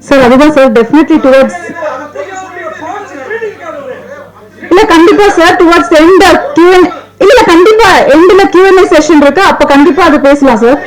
Sir அதுதான் sir definitely towards இல்ல கண்டிப்பா சார் டுவர்ட்ஸ் எண்ட் Q&A இல்ல கண்டிப்பா எண்ட்ல Q&A செஷன் இருக்கு அப்ப கண்டிப்பா அது பேசலாம் சார்.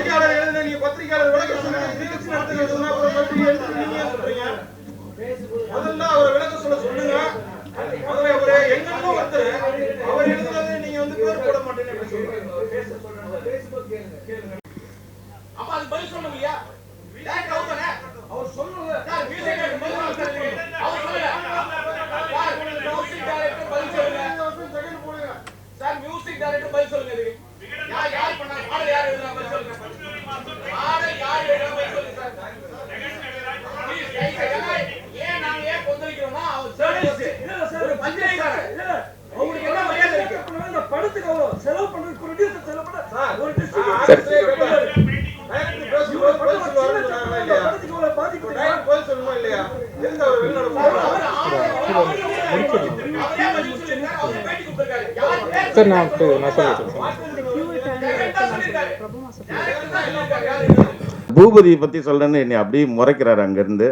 பூபதியை பத்தி சொல்றேன்னு என்னை அப்படியே முறைக்கிறாரு அங்கிருந்து.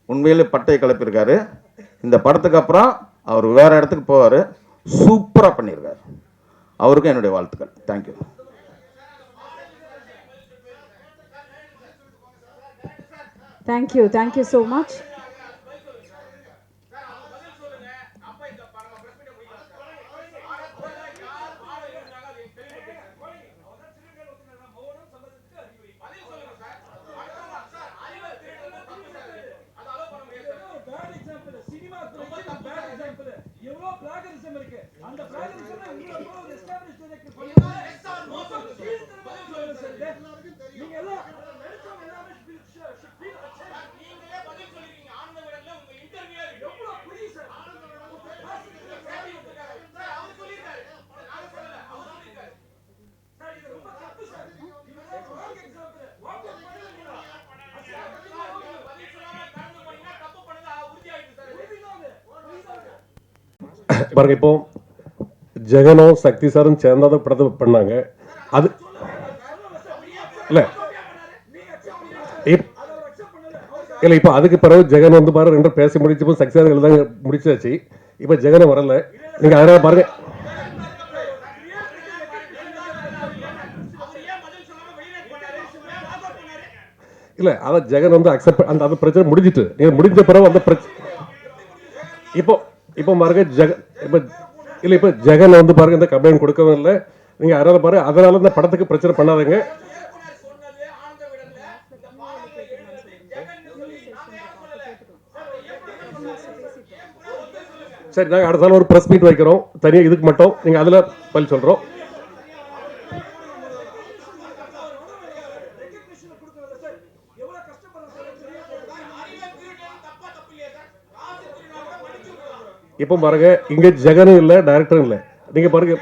உண்மையிலே பட்டையை கிளப்பியிருக்காரு. இந்த படத்துக்கு அப்புறம் அவர் வேற இடத்துக்கு போவாரு. சூப்பரா பண்ணியிருக்காரு. அவருக்கும் என்னுடைய வாழ்த்துக்கள். Thank you. Thank you so much. பாருங்க, இப்போ ஜெகனும் சக்தி சாரும் சேர்ந்தாதான் படத்தை பண்ணாங்க. அது இல்ல இல்ல இப்போ அதுக்கு பிறகு ஜெகன் வந்து பாரு ரெண்டும் பேசி முடிச்சப்போ சக்தி சார் எழுதாங்க முடிச்சாச்சு. இப்போ ஜெகனை வரல. நீங்க அதனால பாருங்க. இல்ல அதான் ஜெகன் வந்து அக்செப்ட் அந்த அது பிரச்சனை முடிஞ்சிட்டு நீங்க முடிஞ்ச பிறகு அந்த பிரச்சனை இப்போ பாருங்க இப்ப ஜெகன் வந்து பாருங்க இந்த கம்ப்ளைண்ட் கொடுக்கவும் இல்லை. நீங்க அதனால பாருங்க அதனால இந்த படத்துக்கு பிரச்சனை பண்ணாதீங்க. சரி, நாங்க அடுத்த நாள் ஒரு பிரஸ் மீட் வைக்கிறோம் தனியா இதுக்கு மட்டும். நீங்க அதுல பதில் சொல்றோம். இப்போ பாருங்க இங்க ஜெகனும் இல்ல டைரக்டரும் இல்ல. நீங்க பாருங்க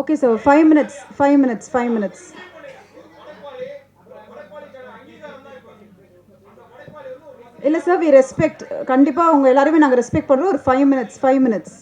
Okay sir, 5 minutes. இல்ல சார், we respect. கண்டிப்பா உங்க எல்லாரையும் நாங்க ரெஸ்பெக்ட் பண்றோம். ஒரு 5 minutes.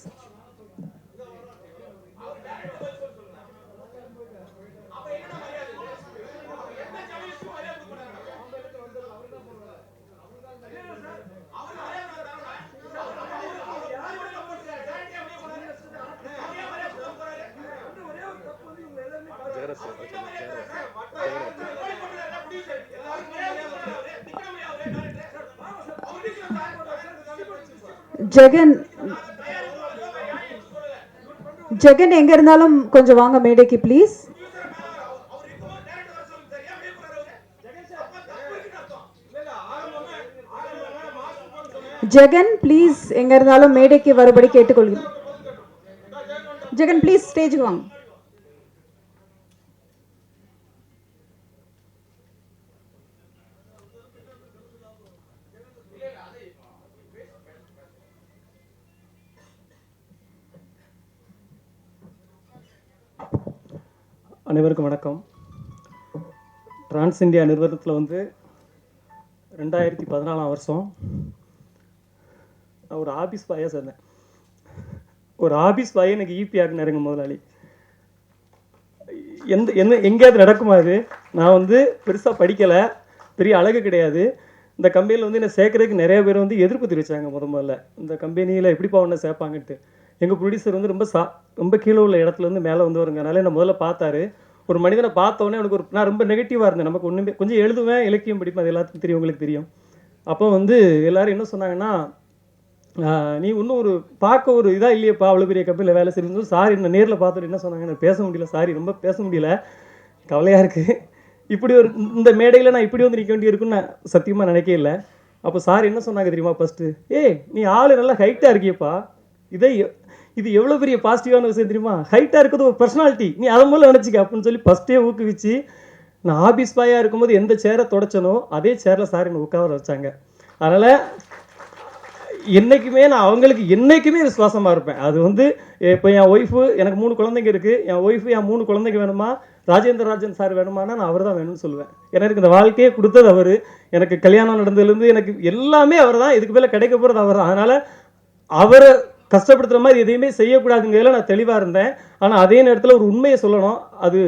ஜெகன் எங்க இருந்தாலும் கொஞ்சம் வாங்க மேடைக்கு ப்ளீஸ். ஜெகன் ப்ளீஸ் எங்க இருந்தாலும் மேடைக்கு வரும்படி கேட்டுக்கொள்கிறேன். ஜெகன் ப்ளீஸ் ஸ்டேஜுக்கு வாங்க. அனைவருக்கும் வணக்கம். டிரான்ஸ் இந்தியா நிறுவனத்தில் வந்து 2014 வருஷம் நான் ஒரு ஆஃபீஸ் பாயாக சேர்ந்தேன். ஒரு ஆஃபீஸ் பாயை எனக்கு ஈபி ஆக்குனாருங்க முதலாளி. எங்கேயாவது நடக்குமா அது? நான் வந்து பெருசாக படிக்கலை, பெரிய அழகு கிடையாது. இந்த கம்பெனியில் வந்து என்னை சேர்க்கறதுக்கு நிறைய பேர் வந்து எதிர்ப்பு தெரிவித்தாங்க. முதல்ல இந்த கம்பெனியில் எப்படிப்பா ஒன்று சேர்ப்பாங்கன்ட்டு. எங்கள் ப்ரொடியூசர் வந்து ரொம்ப கீழே உள்ள இடத்துலேருந்து மேலே வந்து வருங்கனால என்னை முதல்ல பார்த்தாரு. ஒரு மனிதனை பார்த்தோன்னே எனக்கு நான் ரொம்ப நெகட்டிவாக இருந்தேன். நமக்கு ஒன்றுமே கொஞ்சம் எழுதுவேன், இலக்கியம் படிப்பேன், அது எல்லாத்துக்கும் தெரியும், உங்களுக்கு தெரியும். அப்போ வந்து எல்லோரும் என்ன சொன்னாங்கன்னா, நீ இன்னும் ஒரு பார்க்க ஒரு இதாக இல்லையப்பா, அவ்வளோ பெரிய கம்பெனியில் வேலை செய்யணும். சாரி, நான் நேரில் பார்த்துட்டு என்ன சொன்னாங்க, எனக்கு பேச முடியல, சாரி, ரொம்ப பேச முடியல, கவலையாக இருக்குது. இப்படி ஒரு இந்த மேடையில் நான் இப்படி வந்து நிற்க வேண்டி இருக்குன்னு நான் சத்தியமாக நினைக்கவே இல்லை. அப்போ சார் என்ன சொன்னாங்க தெரியுமா? ஃபஸ்ட்டு, நீ ஆள் நல்லா ஹைட்டாக இருக்கியப்பா, இது எவ்வளோ பெரிய பாசிட்டிவான விஷயம் தெரியுமா? ஹைட்டாக இருக்கிறது ஒரு பர்சனாலிட்டி, நீ அதை மூலம் நினச்சிக்க அப்படின்னு சொல்லி ஃபஸ்ட்டே ஊக்குவிச்சு, நான் ஆஃபீஸ் பாயாக இருக்கும்போது எந்த சேரை தொடச்சனோ அதே சேரில் சார் என்னை உட்கார வச்சாங்க. அதனால் என்றைக்குமே நான் அவங்களுக்கு என்றைக்குமே விசுவாசமாக இருப்பேன். அது வந்து இப்போ என் ஒய்ஃபு, எனக்கு 3 குழந்தைங்க இருக்குது. என் ஒய்ஃபு என் 3 குழந்தைங்க வேணுமா, ராஜேந்திரராஜன் சார் வேணுமானா நான் அவர் தான் வேணும்னு சொல்லுவேன். எனக்கு இந்த வாழ்க்கையே கொடுத்தது அவர். எனக்கு கல்யாணம் நடந்ததுலேருந்து எனக்கு எல்லாமே அவர் தான். இதுக்கு மேலே கிடைக்க போகிறது அவர் தான். அதனால் அவரை கஷ்டப்படுத்துகிற மாதிரி எதையுமே செய்யக்கூடாதுங்கிறதுல நான் தெளிவாக இருந்தேன். ஆனால் அதே நேரத்தில் ஒரு உண்மையை சொல்லணும். அது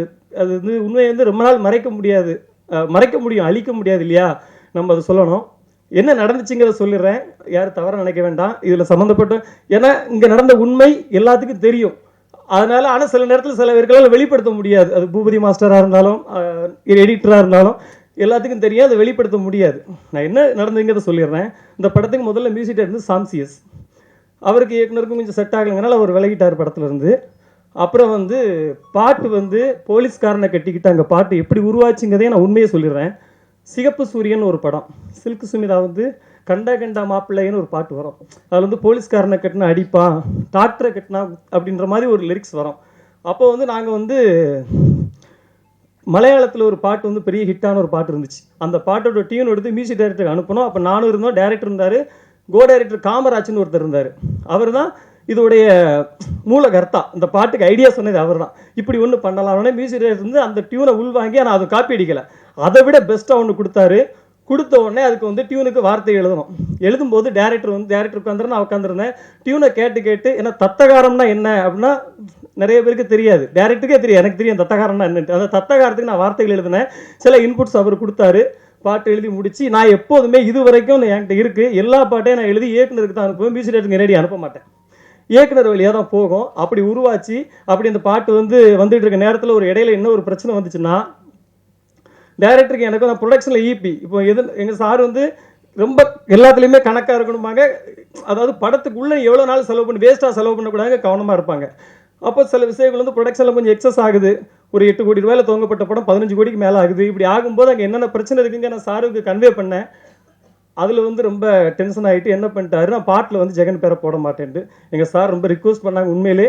வந்து உண்மையை வந்து ரொம்ப நாள் மறைக்க முடியும், அழிக்க முடியாது இல்லையா? நம்ம அதை சொல்லணும். என்ன நடந்துச்சுங்கிறத சொல்லிடுறேன், யாரும் தவறாக நினைக்க வேண்டாம். இதில் சம்மந்தப்பட்ட, ஏன்னா இங்கே நடந்த உண்மை எல்லாத்துக்கும் தெரியும். அதனால் ஆனால் சில நேரத்தில் சில பேர்களால் வெளிப்படுத்த முடியாது. அது பூபதி மாஸ்டராக இருந்தாலும் எடிட்டராக இருந்தாலும் எல்லாத்துக்கும் தெரியும், அதை வெளிப்படுத்த முடியாது. நான் என்ன நடந்துங்கிறத சொல்லிடுறேன். இந்த படத்துக்கு முதல்ல மியூசிக் இருந்து சாம்சியஸ், அவருக்கு இயக்குனருக்கும் கொஞ்சம் செட் ஆகலைங்கனால அவர் விலகிட்டார் படத்துலேருந்து. அப்புறம் வந்து பாட்டு வந்து போலீஸ்காரனை கட்டிக்கிட்டு அங்கே பாட்டு எப்படி உருவாச்சுங்கிறதே நான் உண்மையை சொல்லிடுறேன். சிகப்பு சூரியன் ஒரு படம், சில்க் சுமிதா வந்து கண்டா மாப்பிள்ளைன்னு ஒரு பாட்டு வரும். அதில் வந்து போலீஸ்காரனை கட்டினா அடிப்பான், டாக்டரை கட்டினா அப்படின்ற மாதிரி ஒரு லிரிக்ஸ் வரும். அப்போ வந்து நாங்கள் வந்து மலையாளத்தில் ஒரு பாட்டு வந்து பெரிய ஹிட்டான ஒரு பாட்டு இருந்துச்சு. அந்த பாட்டோட டியூன் எடுத்து மியூசிக் டைரக்டருக்கு அனுப்பணும். அப்போ நானும் இருந்தோம், டைரக்டர் இருந்தார், கோ டைரக்டர் காமராஜ்னு ஒருத்தர் இருந்தார். அவர் தான் இதோடைய மூலகர்த்தா. இந்த பாட்டுக்கு ஐடியா சொன்னது அவர் தான். இப்படி ஒன்று பண்ணலாம்னே மியூசிக் டைரக்டர் வந்து அந்த டியூனை உள்வாங்கி, ஆனால் அதை காப்பி அடிக்கலை, அதை விட பெஸ்ட்டாக ஒன்று கொடுத்தாரு. கொடுத்த உடனே அதுக்கு வந்து டியூனுக்கு வார்த்தை எழுதணும். எழுதும்போது டேரக்டர் உட்காந்துருந்தேன், நான் உட்காந்துருந்தேன். டியூனை கேட்டு ஏன்னா தத்தகாரம்னா என்ன அப்படின்னா நிறைய பேருக்கு தெரியாது, டேரக்டருக்கே தெரியும், எனக்கு தெரியும் தத்தகாரம்னா என்னன்ட்டு. அந்த தத்தகாரத்துக்கு நான் வார்த்தைகள் எழுதினேன். சில இன்புட்ஸ் அவர் கொடுத்தாரு. பாட்டு எழுதி முடிச்சு நான் எப்போதுமே இது வரைக்கும் என்கிட்ட இருக்குது எல்லா பாட்டையும் நான் எழுதி இயக்குனருக்கு தான் அனுப்புவேன், மியூசிக் டைரக்டருக்கு நேரடி அனுப்ப மாட்டேன். இயக்குனர் வழியாக தான் போகும். அப்படி உருவாச்சு. அப்படி அந்த பாட்டு வந்துட்டு இருக்க நேரத்தில் ஒரு இடையில என்ன ஒரு பிரச்சனை வந்துச்சுன்னா, டைரக்டருக்கு எனக்கும் நான் ப்ரொடக்ஷனில் ஈபி இப்போ எங்கள் சார் வந்து ரொம்ப எல்லாத்துலேயுமே கணக்காக இருக்கணுமாங்க. அதாவது படத்துக்குள்ளே எவ்வளோ நாள் செலவு பண்ணி வேஸ்ட்டாக செலவு பண்ணக்கூடாது, கவனமாக இருப்பாங்க. அப்போ சில விஷயங்கள் வந்து ப்ரொடக்ஷனில் கொஞ்சம் எக்ஸஸ் ஆகுது. ஒரு 8 கோடி ரூபாயில் துவங்கப்பட்ட படம் 15 கோடிக்கு மேலே ஆகுது. இப்படி ஆகும்போது அங்கே என்னென்ன பிரச்சனை இருக்குங்க நான் சாருக்கு கன்வே பண்ணேன். அதில் வந்து ரொம்ப டென்ஷன் ஆகிட்டு என்ன பண்ணிட்டாரு, நான் பாட்டில் வந்து ஜெகன் பேரை போட மாட்டேன்ட்டு எங்கள் சார் ரொம்ப ரிக்வஸ்ட் பண்ணாங்க. உண்மையிலே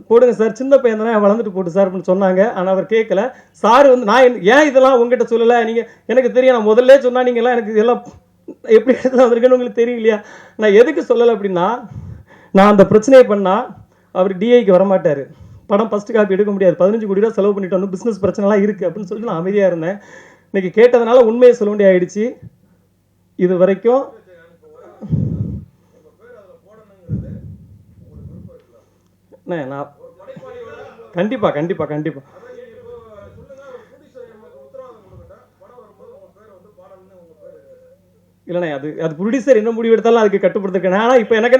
போடுங்க சார், சின்ன பையன் தானே, வளர்ந்துட்டு போட்டு சார் அப்படின்னு சொன்னாங்க. ஆனால் அவர் கேட்கல. சார் வந்து நான் ஏன் இதெல்லாம் உங்ககிட்ட சொல்லலை, நீங்கள் எனக்கு தெரியும், நான் முதல்ல சொன்னால் நீங்கள்லாம் எனக்கு இதெல்லாம் எப்படி இடத்துல வந்திருக்குன்னு உங்களுக்கு தெரியும் இல்லையா? நான் எதுக்கு சொல்லலை அப்படின்னா, நான் அந்த பிரச்சனையை பண்ணால் அவர் டிஐக்கு வரமாட்டார், படம் ஃபஸ்ட்டு காப்பி எடுக்க முடியாது, 15 கோடி ரூபா செலவு பண்ணிட்டு வந்து பிஸ்னஸ் பிரச்சனைலாம் இருக்குது அப்படின்னு சொல்லிட்டு நான் அமைதியாக இருந்தேன். இன்றைக்கி கேட்டதுனால உண்மையை சொல்ல வேண்டிய ஆயிடுச்சு. இது வரைக்கும் நான் கண்டிப்பாக கண்டிப்பாக கண்டிப்பாக இல்லைண்ணே, அது ப்ரொடியூசர் என்ன முடிவு எடுத்தாலும் அதுக்கு கட்டுப்படுத்திருக்கேன். ஆனால் இப்போ எனக்கு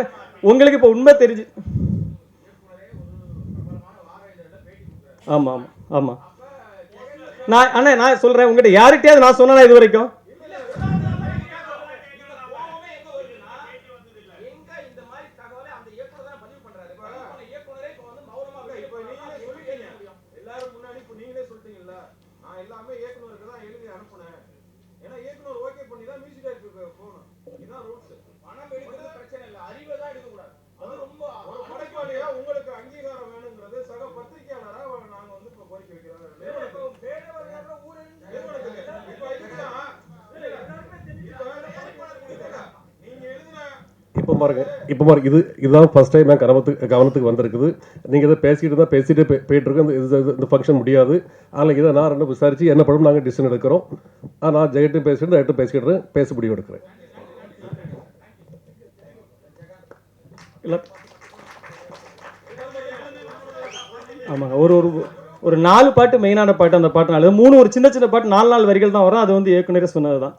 உங்களுக்கு இப்போ உண்மை தெரிஞ்சு, ஆமாம் ஆமாம் ஆமாம், நான் சொல்கிறேன் உங்கள்கிட்ட யார்கிட்டயாவது நான் சொன்னேன்னா இது வரைக்கும் இப்போ பாருங்க இப்போ பாருங்க இதுதான் ஃபர்ஸ்ட் டைம் நான் கவனத்துக்கு வந்திருக்குது. நீங்கள் இதை பேசிட்டு போயிட்டு இருக்கோம். இந்த ஃபங்க்ஷன் முடியாது. ஆனால் இதை நான் ரெண்டு விசாரிச்சு என்ன படம் நாங்கள் டிசிஷன் எடுக்கிறோம். நான் ஜெயட்டும் பேசிக்கிட்டு பேச முடிவு எடுக்கிறேன். இல்லை ஆமாங்க, ஒரு 4 பாட்டு மெயினான பாட்டு. அந்த பாட்டு 4, 3 ஒரு சின்ன சின்ன பாட்டு 4 வரிகள் தான் வரும். அது வந்து இயக்குனரே சொன்னது தான்.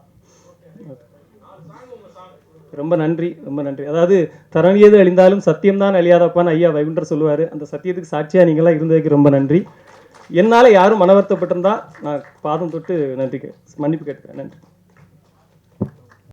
ரொம்ப நன்றி, ரொம்ப நன்றி. அதாவது தரணியது அழிந்தாலும் சத்தியம்தான் அழியாதப்பான்னு ஐயா வைகுண்டர் சொல்லுவார். அந்த சத்தியத்துக்கு சாட்சியாக நீங்களாம் இருந்ததுக்கு ரொம்ப நன்றி. என்னால் யாரும் மனவருத்தப்பட்டிருந்தா நான் பாதம் தொட்டு மன்னிப்பு கேட்டுக்கிறேன். நன்றி.